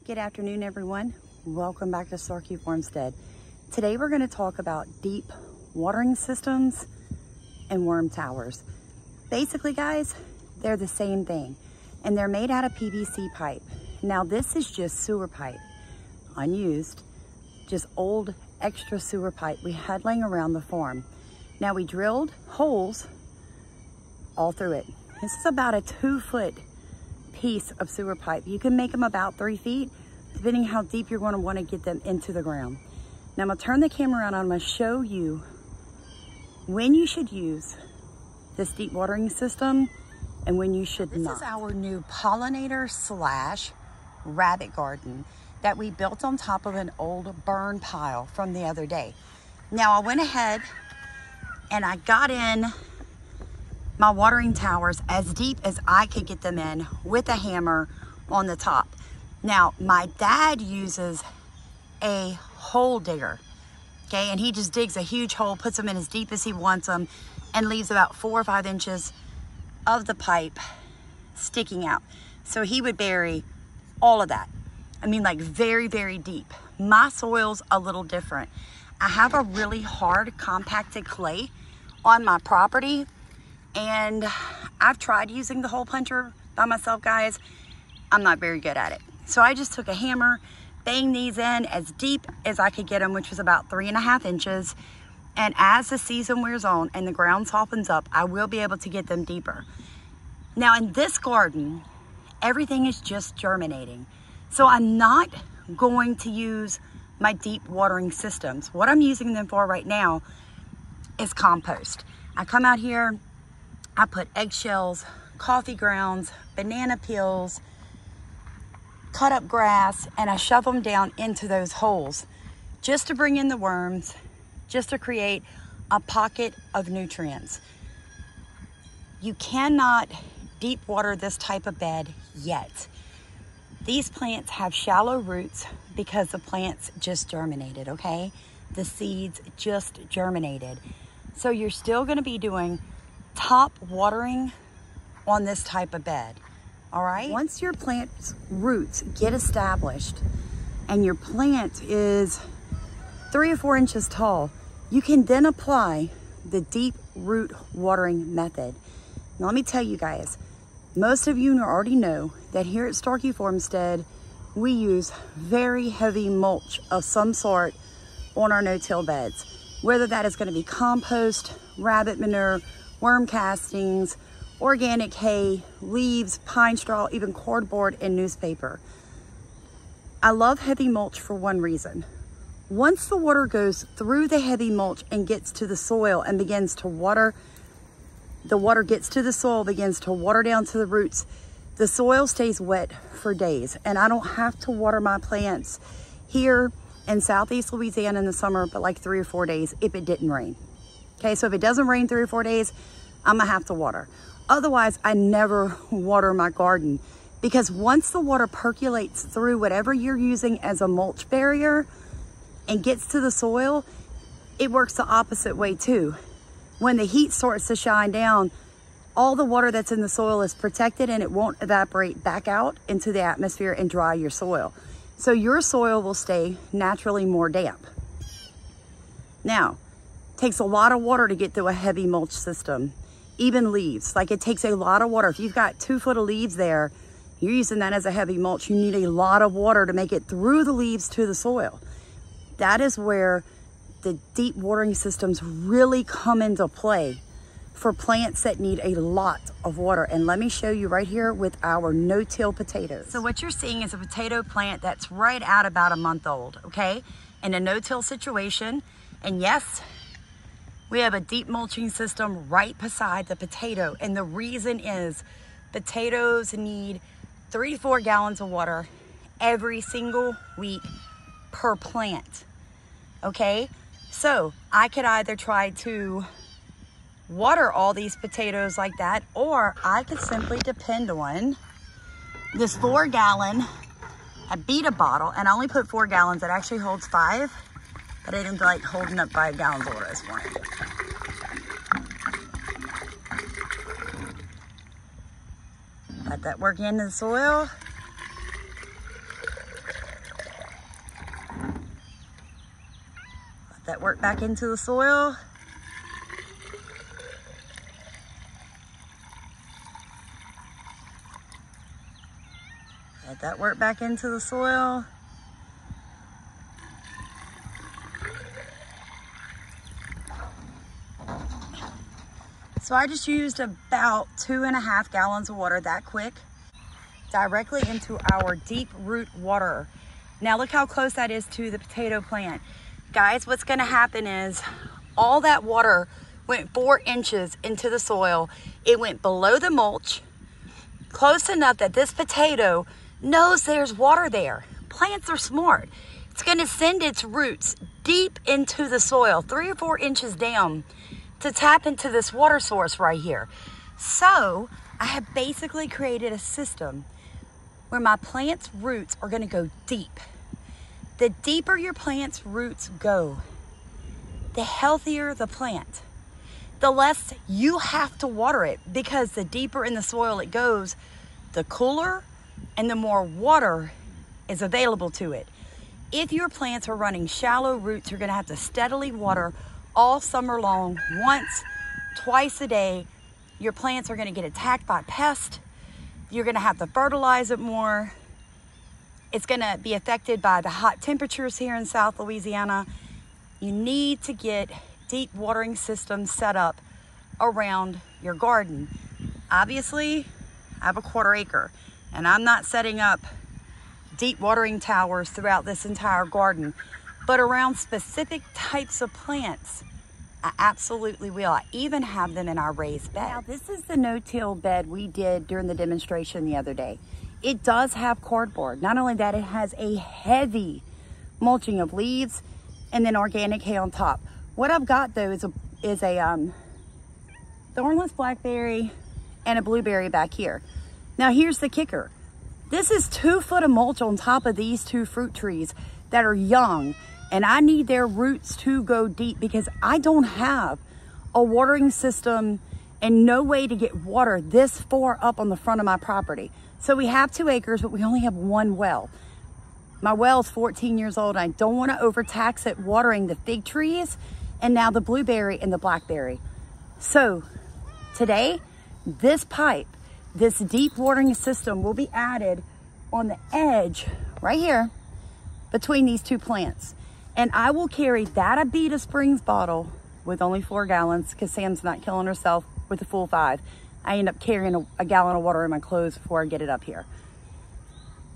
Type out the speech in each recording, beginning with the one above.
Good afternoon, everyone. Welcome back to Starkey Farmstead. Today we're going to talk about deep watering systems and worm towers. Basically, guys, they're the same thing, and they're made out of PVC pipe. Now, this is just sewer pipe, unused, just old extra sewer pipe we had laying around the farm. Now, we drilled holes all through it. This is about a 2-foot piece of sewer pipe. You can make them about 3 feet, depending how deep you're going to want to get them into the ground. Now I'm going to turn the camera around and I'm going to show you when you should use this deep watering system and when you should not. This is our new pollinator slash rabbit garden that we built on top of an old burn pile from the other day. Now I went ahead and I got in my watering towers as deep as I could get them in with a hammer on the top. Now, my dad uses a hole digger, okay? And he just digs a huge hole, puts them in as deep as he wants them, and leaves about 4 or 5 inches of the pipe sticking out. So he would bury all of that. I mean, like very, very deep. My soil's a little different. I have a really hard compacted clay on my property, and I've tried using the hole puncher by myself, guys. I'm not very good at it. So I just took a hammer, banged these in as deep as I could get them, which was about 3.5 inches. And as the season wears on and the ground softens up, I will be able to get them deeper. Now in this garden, everything is just germinating. So I'm not going to use my deep watering systems. What I'm using them for right now is compost. I come out here, I put eggshells, coffee grounds, banana peels, cut up grass, and I shove them down into those holes just to bring in the worms, just to create a pocket of nutrients. You cannot deep water this type of bed yet. These plants have shallow roots because the plants just germinated, okay? The seeds just germinated. So you're still gonna be doing top watering on this type of bed, all right? Once your plant's roots get established and your plant is 3 or 4 inches tall, you can then apply the deep root watering method. Now let me tell you guys, most of you already know that here at Starkey Farmstead, we use very heavy mulch of some sort on our no-till beds, whether that is going to be compost, rabbit manure, worm castings, organic hay, leaves, pine straw, even cardboard and newspaper. I love heavy mulch for one reason. Once the water goes through the heavy mulch and gets to the soil and begins to water, the water gets to the soil, begins to water down to the roots, the soil stays wet for days. And I don't have to water my plants here in Southeast Louisiana in the summer, but like 3 or 4 days if it didn't rain. Okay, so if it doesn't rain 3 or 4 days, I'm gonna have to water. Otherwise, I never water my garden, because once the water percolates through whatever you're using as a mulch barrier and gets to the soil, it works the opposite way too. When the heat starts to shine down, all the water that's in the soil is protected and it won't evaporate back out into the atmosphere and dry your soil. So your soil will stay naturally more damp. Now, it takes a lot of water to get through a heavy mulch system. Even leaves, like it takes a lot of water. If you've got 2 foot of leaves there, you're using that as a heavy mulch, you need a lot of water to make it through the leaves to the soil. That is where the deep watering systems really come into play for plants that need a lot of water. And let me show you right here with our no-till potatoes. So what you're seeing is a potato plant that's right at about a month old, okay? In a no-till situation. And yes, we have a deep mulching system right beside the potato. And the reason is potatoes need 3 to 4 gallons of water every single week per plant, okay? So I could either try to water all these potatoes like that, or I could simply depend on this 4-gallon, I beat a bottle, and I only put 4 gallons. It actually holds 5, but I didn't feel like holding up 5 gallons of water this morning. Let that work into the soil. that work back into the soil. Let that work back into the soil. So I just used about 2.5 gallons of water that quick directly into our deep root water. Now look how close that is to the potato plant. Guys, what's gonna happen is all that water went 4 inches into the soil. It went below the mulch, close enough that this potato knows there's water there. Plants are smart. It's gonna send its roots deep into the soil, 3 or 4 inches down, to tap into this water source right here. So I have basically created a system where my plant's roots are gonna go deep. The deeper your plant's roots go, the healthier the plant. The less you have to water it, because the deeper in the soil it goes, the cooler and the more water is available to it. If your plants are running shallow roots, you're gonna have to steadily water all summer long, once, twice a day. Your plants are gonna get attacked by pests. You're gonna have to fertilize it more. It's gonna be affected by the hot temperatures here in South Louisiana. You need to get deep watering systems set up around your garden. Obviously, I have a 1/4 acre, and I'm not setting up deep watering towers throughout this entire garden, but around specific types of plants, I absolutely will. I even have them in our raised bed. Now, this is the no-till bed we did during the demonstration the other day. It does have cardboard. Not only that, it has a heavy mulching of leaves and then organic hay on top. What I've got though is a thornless blackberry and a blueberry back here. Now here's the kicker. This is 2 foot of mulch on top of these 2 fruit trees that are young, and I need their roots to go deep because I don't have a watering system and no way to get water this far up on the front of my property. So we have 2 acres, but we only have 1 well. My well is 14 years old. I don't want to overtax it watering the fig trees and now the blueberry and the blackberry. So today, this pipe, this deep watering system will be added on the edge right here between these 2 plants. And I will carry that Abita Springs bottle with only 4 gallons because Sam's not killing herself with a full 5. I end up carrying a gallon of water in my clothes before I get it up here.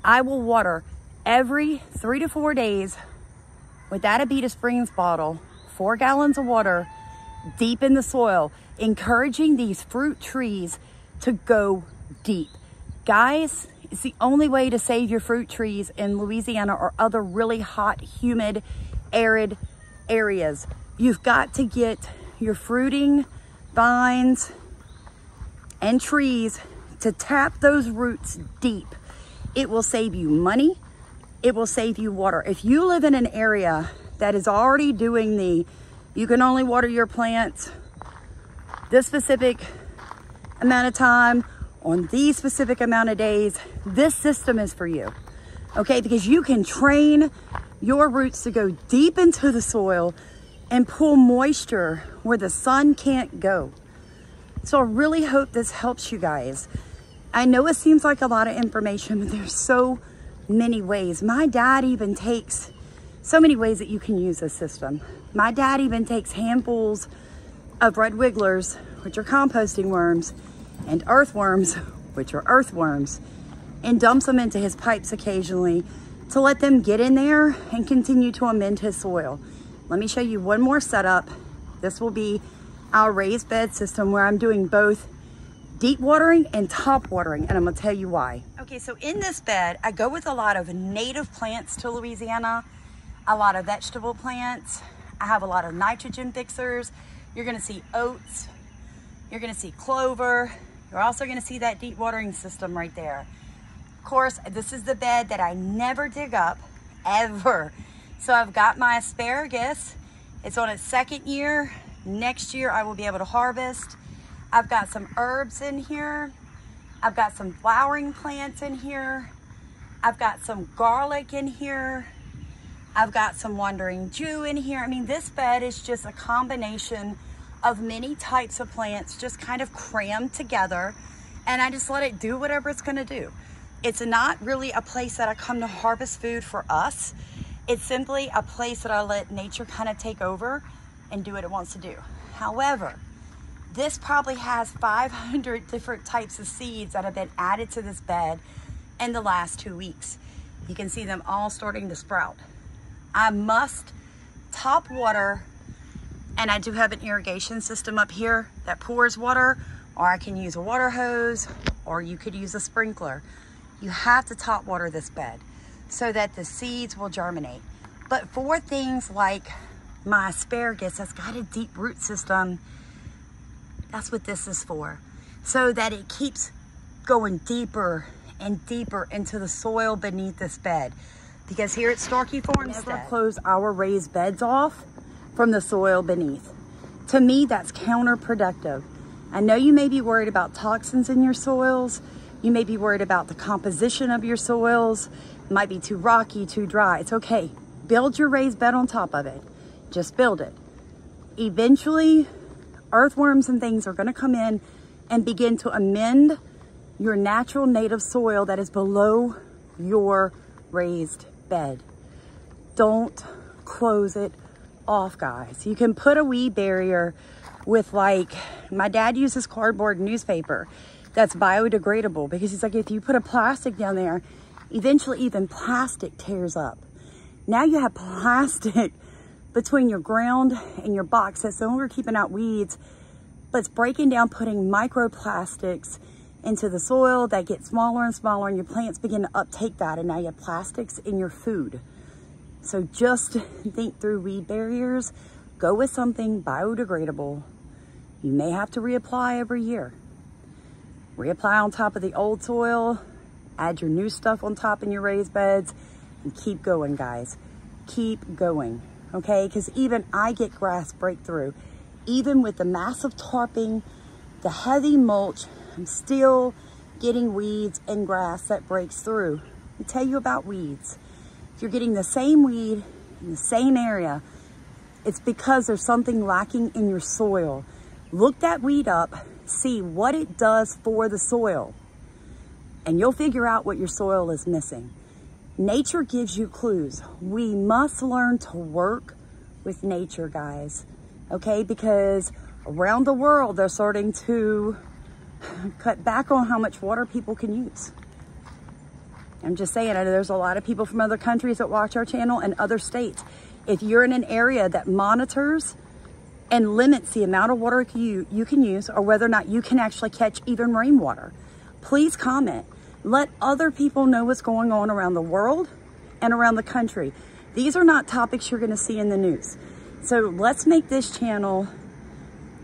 I will water every 3 to 4 days with that Abita Springs bottle, 4 gallons of water deep in the soil, encouraging these fruit trees to go deep. Guys, it's the only way to save your fruit trees in Louisiana or other really hot, humid, arid areas. You've got to get your fruiting vines and trees to tap those roots deep. It will save you money. It will save you water. If you live in an area that is already doing you can only water your plants this specific amount of time on these specific amount of days, this system is for you, okay? Because you can train your roots to go deep into the soil and pull moisture where the sun can't go. So I really hope this helps you guys. I know it seems like a lot of information, but there's so many ways. My dad even takes so many ways that you can use this system. My dad even takes handfuls of red wigglers, which are composting worms, and earthworms, which are earthworms, and dumps them into his pipes occasionally to let them get in there and continue to amend his soil. Let me show you one more setup. This will be our raised bed system where I'm doing both deep watering and top watering, and I'm gonna tell you why. Okay, so in this bed, I go with a lot of native plants to Louisiana, a lot of vegetable plants. I have a lot of nitrogen fixers. You're gonna see oats. You're gonna see clover. You're also gonna see that deep watering system right there. Of course, this is the bed that I never dig up, ever. So I've got my asparagus. It's on its 2nd year. Next year, I will be able to harvest. I've got some herbs in here. I've got some flowering plants in here. I've got some garlic in here. I've got some Wandering Jew in here. I mean, this bed is just a combination of many types of plants just kind of crammed together, and I just let it do whatever it's gonna do. It's not really a place that I come to harvest food for us. It's simply a place that I let nature kind of take over and do what it wants to do. However, this probably has 500 different types of seeds that have been added to this bed in the last 2 weeks. You can see them all starting to sprout. I must top water, and I do have an irrigation system up here that pours water, or I can use a water hose, or you could use a sprinkler. You have to top water this bed so that the seeds will germinate. But for things like my asparagus that's got a deep root system, that's what this is for. So that it keeps going deeper and deeper into the soil beneath this bed. Because here at Starkey Farmstead, never close our raised beds off from the soil beneath. To me, that's counterproductive. I know you may be worried about toxins in your soils. You may be worried about the composition of your soils. It might be too rocky, too dry. It's okay. Build your raised bed on top of it. Just build it. Eventually, earthworms and things are going to come in and begin to amend your natural native soil that is below your raised bed. Don't close it off, guys. You can put a weed barrier with, like, my dad uses cardboard newspaper that's biodegradable, because he's like, if you put a plastic down there, eventually even plastic tears up. Now you have plastic between your ground and your box that's no longer keeping out weeds, but it's breaking down, putting microplastics into the soil that get smaller and smaller, and your plants begin to uptake that, and now you have plastics in your food. So just think through weed barriers. Go with something biodegradable. You may have to reapply every year. Reapply on top of the old soil, add your new stuff on top in your raised beds, and keep going, guys. Keep going, okay? Because even I get grass breakthrough. Even with the massive tarping, the heavy mulch, I'm still getting weeds and grass that breaks through. Let me tell you about weeds. If you're getting the same weed in the same area, it's because there's something lacking in your soil. Look that weed up, see what it does for the soil, and you'll figure out what your soil is missing. Nature gives you clues. We must learn to work with nature, guys, okay? Because around the world, they're starting to cut back on how much water people can use. I'm just saying, I know there's a lot of people from other countries that watch our channel and other states. If you're in an area that monitors and limits the amount of water you can use, or whether or not you can actually catch even rainwater, please comment. Let other people know what's going on around the world and around the country. These are not topics you're going to see in the news. So let's make this channel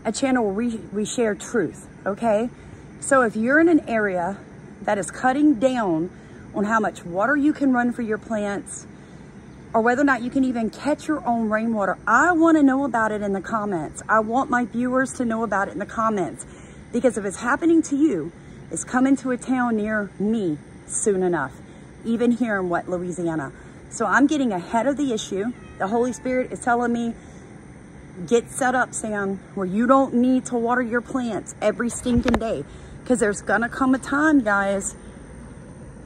a channel where we share truth, okay? So if you're in an area that is cutting down on how much water you can run for your plants, or whether or not you can even catch your own rainwater, I want to know about it in the comments. I want my viewers to know about it in the comments, because if it's happening to you, it's coming to a town near me soon enough, even here in wet Louisiana. So I'm getting ahead of the issue. The Holy Spirit is telling me, get set up, Sam, where you don't need to water your plants every stinking day, because there's gonna come a time, guys,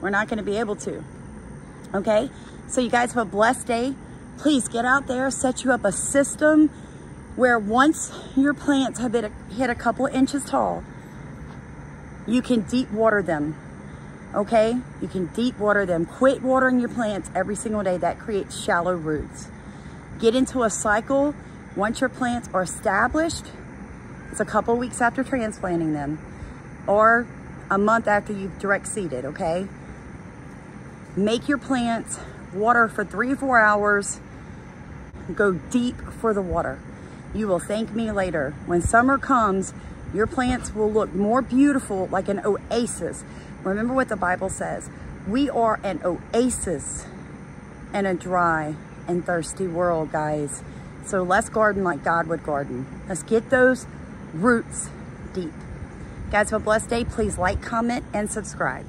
we're not gonna be able to, okay? So you guys have a blessed day. Please get out there, set you up a system where once your plants have hit a couple of inches tall, you can deep water them, okay? You can deep water them. Quit watering your plants every single day. That creates shallow roots. Get into a cycle. Once your plants are established, it's a couple weeks after transplanting them, or a month after you've direct seeded, okay? Make your plants water for 3 or 4 hours. Go deep for the water. You will thank me later. When summer comes, your plants will look more beautiful, like an oasis. Remember what the Bible says. We are an oasis in a dry and thirsty world, guys. So let's garden like God would garden. Let's get those roots deep. Guys, have a blessed day. Please like, comment, and subscribe.